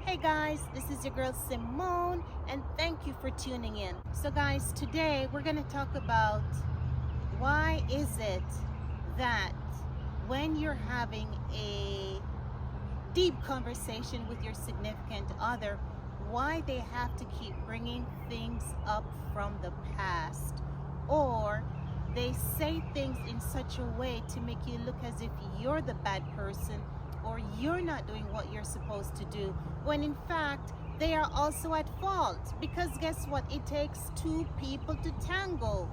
Hey guys, this is your girl Simone, and thank you for tuning in. So guys, today we're going to talk about why is it that when you're having a deep conversation with your significant other, why they have to keep bringing things up from the past, or they say things in such a way to make you look as if you're the bad person or you're not doing what you're supposed to do, when in fact they are also at fault. Because guess what? It takes two people to tango.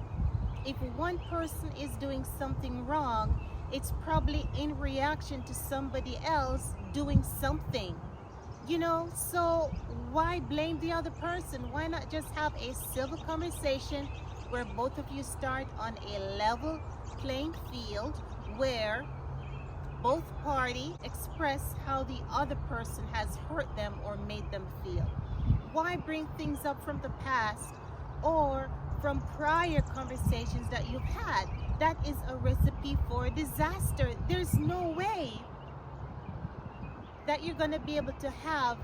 If one person is doing something wrong, it's probably in reaction to somebody else doing something. So why blame the other person? Why not just have a civil conversation where both of you start on a level playing field, where both parties express how the other person has hurt them or made them feel? Why bring things up from the past or from prior conversations that you've had? That is a recipe for disaster. There's no way that you're going to be able to have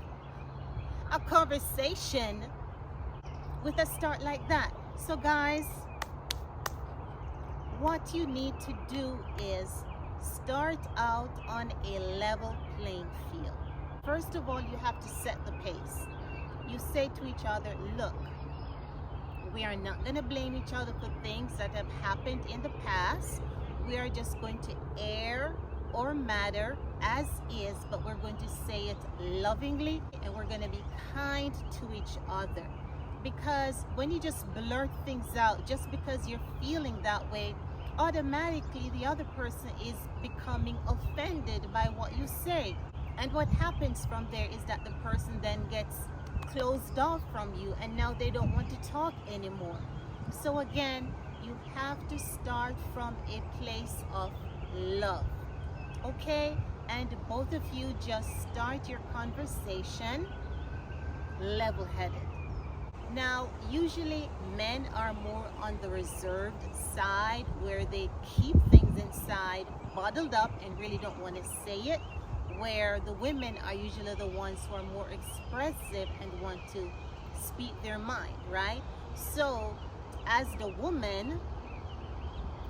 a conversation with a start like that. So guys, what you need to do is start out on a level playing field. First of all, you have to set the pace. You say to each other, look, we are not going to blame each other for things that have happened in the past. We are just going to air or matter as is, but we're going to say it lovingly, and we're going to be kind to each other. Because when you just blurt things out just because you're feeling that way, automatically the other person is becoming offended by what you say. And what happens from there is that the person then gets closed off from you, and now they don't want to talk anymore. So again, you have to start from a place of love, okay? And both of you just start your conversation level-headed. Now, usually men are more on the reserved side, where they keep things inside, bottled up, and really don't want to say it, where the women are usually the ones who are more expressive and want to speak their mind, right? So, as the woman,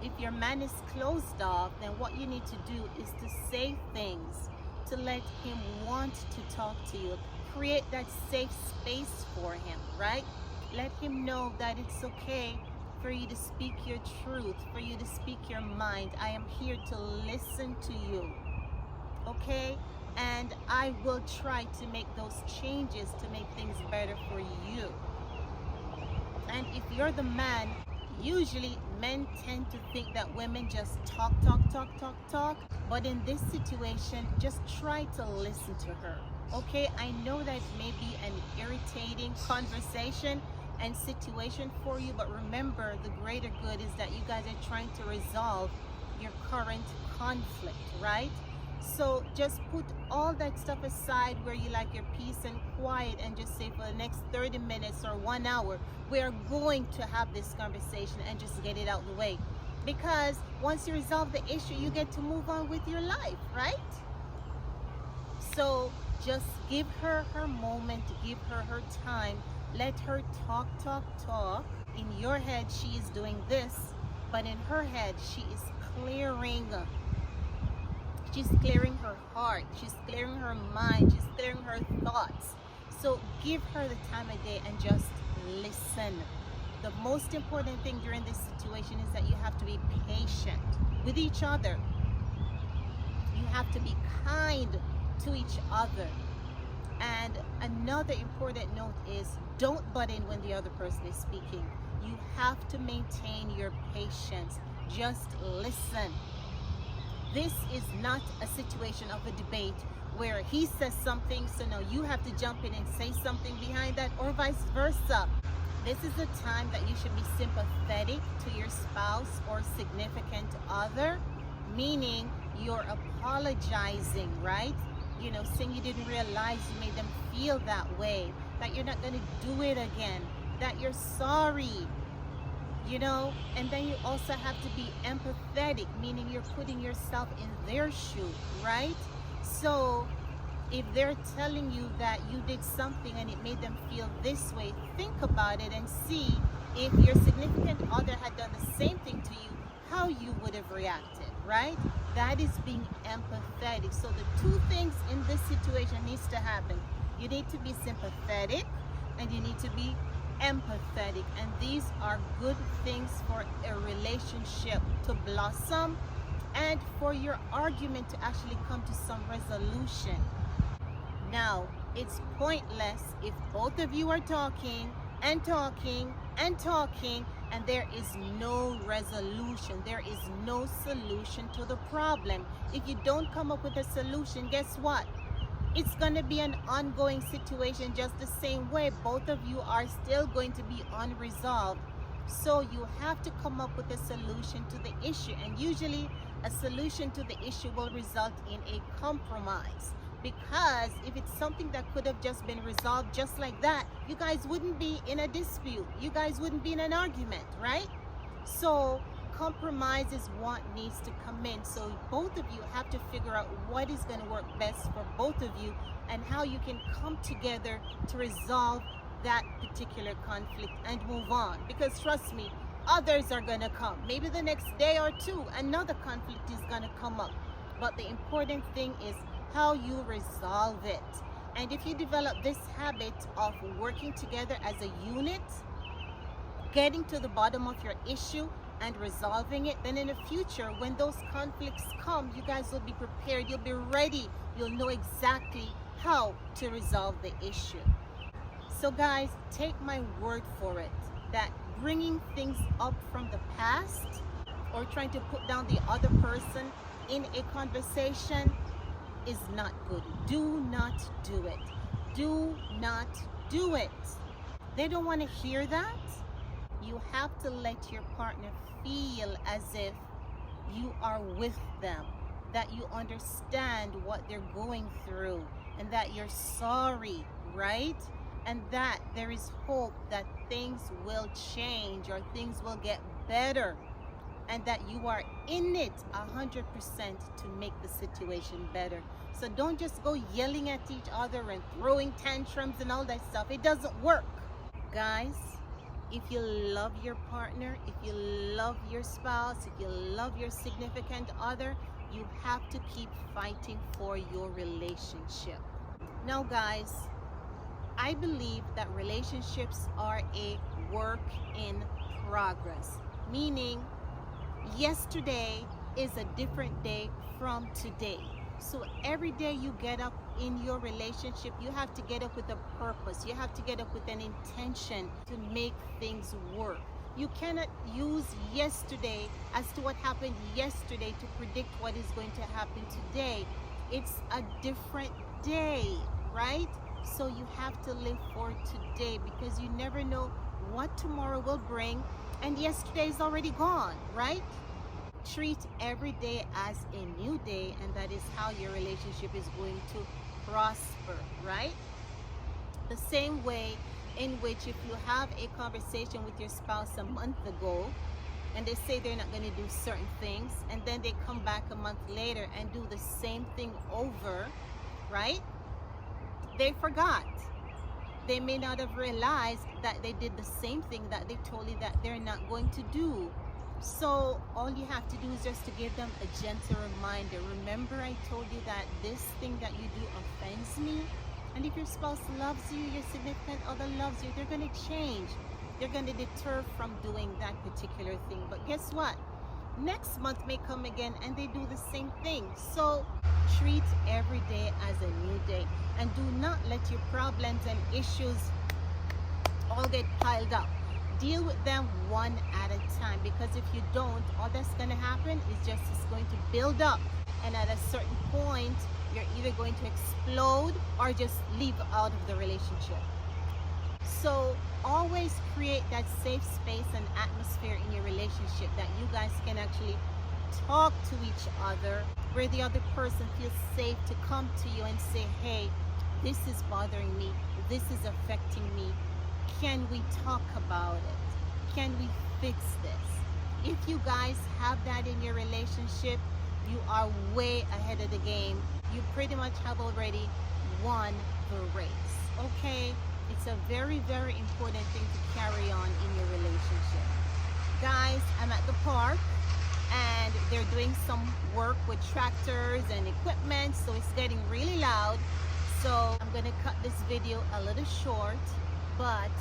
if your man is closed off, then what you need to do is to say things to let him want to talk to you. Create that safe space for him, right? Let him know that it's okay for you to speak your truth, for you to speak your mind. I am here to listen to you, okay? And I will try to make those changes to make things better for you. And if you're the man, usually men tend to think that women just talk. But in this situation, just try to listen to her. Okay, I know that may be an irritating conversation and situation for you, but remember, the greater good is that you guys are trying to resolve your current conflict, right? So just put all that stuff aside, where you like your peace and quiet, and just say, for the next 30 minutes or 1 hour, we are going to have this conversation, and just get it out of the way. Because once you resolve the issue, you get to move on with your life, right? So just give her her moment, give her her time, let her talk. In your head, she is doing this, but in her head, she is clearing. She's clearing her heart, she's clearing her mind, she's clearing her thoughts. So give her the time of day and just listen. The most important thing during this situation is that you have to be patient with each other. You have to be kind to each other. And another important note is, don't butt in when the other person is speaking. You have to maintain your patience. Just listen. This is not a situation of a debate where he says something, so now you have to jump in and say something behind that, or vice versa. This is a time that you should be sympathetic to your spouse or significant other, meaning you're apologizing, right? Saying you didn't realize you made them feel that way, that you're not going to do it again, that you're sorry, and then you also have to be empathetic, meaning you're putting yourself in their shoe, right? So If they're telling you that you did something and it made them feel this way, think about it and see if your significant other had done the same thing to you, how you would have reacted, right? That is being empathetic. So the two things in this situation needs to happen. You need to be sympathetic and you need to be empathetic. And these are good things for a relationship to blossom and for your argument to actually come to some resolution. Now, it's pointless if both of you are talking and talking and talking and there is no resolution. There is no solution to the problem. If you don't come up with a solution, guess what? It's going to be an ongoing situation just the same way. Both of you are still going to be unresolved. So you have to come up with a solution to the issue. And usually a solution to the issue will result in a compromise. Because if it's something that could have just been resolved just like that, you guys wouldn't be in a dispute. You guys wouldn't be in an argument, right? So compromise is what needs to come in. So both of you have to figure out what is going to work best for both of you and how you can come together to resolve that particular conflict and move on. Because trust me, others are going to come. Maybe the next day or two, another conflict is going to come up. But the important thing is how you resolve it. And if you develop this habit of working together as a unit, getting to the bottom of your issue and resolving it, then in the future when those conflicts come, you guys will be prepared, you'll be ready, you'll know exactly how to resolve the issue. So guys, take my word for it that bringing things up from the past or trying to put down the other person in a conversation is not good. Do not do it. Do not do it. They don't want to hear that. You have to let your partner feel as if you are with them, that you understand what they're going through, and that you're sorry, right? And that there is hope that things will change or things will get better, and that you are in it 100% to make the situation better. So don't just go yelling at each other and throwing tantrums and all that stuff. It doesn't work. Guys, if you love your partner, if you love your spouse, if you love your significant other, you have to keep fighting for your relationship. Now guys, I believe that relationships are a work in progress, meaning yesterday is a different day from today. So every day you get up in your relationship, you have to get up with a purpose. You have to get up with an intention to make things work. You cannot use yesterday as to what happened yesterday to predict what is going to happen today. It's a different day, right? So you have to live for today because you never know what tomorrow will bring, and yesterday is already gone, right? Treat every day as a new day, and that is how your relationship is going to prosper, right? The same way in which if you have a conversation with your spouse a month ago and they say they're not going to do certain things, and then they come back a month later and do the same thing over, right? They forgot. They may not have realized that they did the same thing that they told you that they're not going to do. So all you have to do is just to give them a gentle reminder. Remember, I told you that this thing that you do offends me? And if your spouse loves you, your significant other loves you, they're going to change. They're going to deter from doing that particular thing. But guess what? Next month may come again and they do the same thing. So treat every day as a new day. And do not let your problems and issues all get piled up. Deal with them one at a time, because if you don't, all that's going to happen is just it's going to build up, and at a certain point you're either going to explode or just leave out of the relationship. So always create that safe space and atmosphere in your relationship that you guys can actually talk to each other, where the other person feels safe to come to you and say, hey, this is bothering me, this is affecting me. Can we talk about it? Can we fix this? If you guys have that in your relationship, you are way ahead of the game. You pretty much have already won the race. Okay? It's a very, very important thing to carry on in your relationship. Guys, I'm at the park and they're doing some work with tractors and equipment, so it's getting really loud. So I'm gonna cut this video a little short, but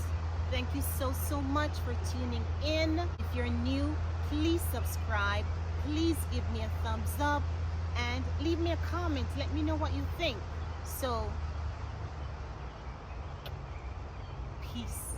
thank you so much for tuning in. If you're new, please subscribe. Please give me a thumbs up and leave me a comment. Let me know what you think. So, peace.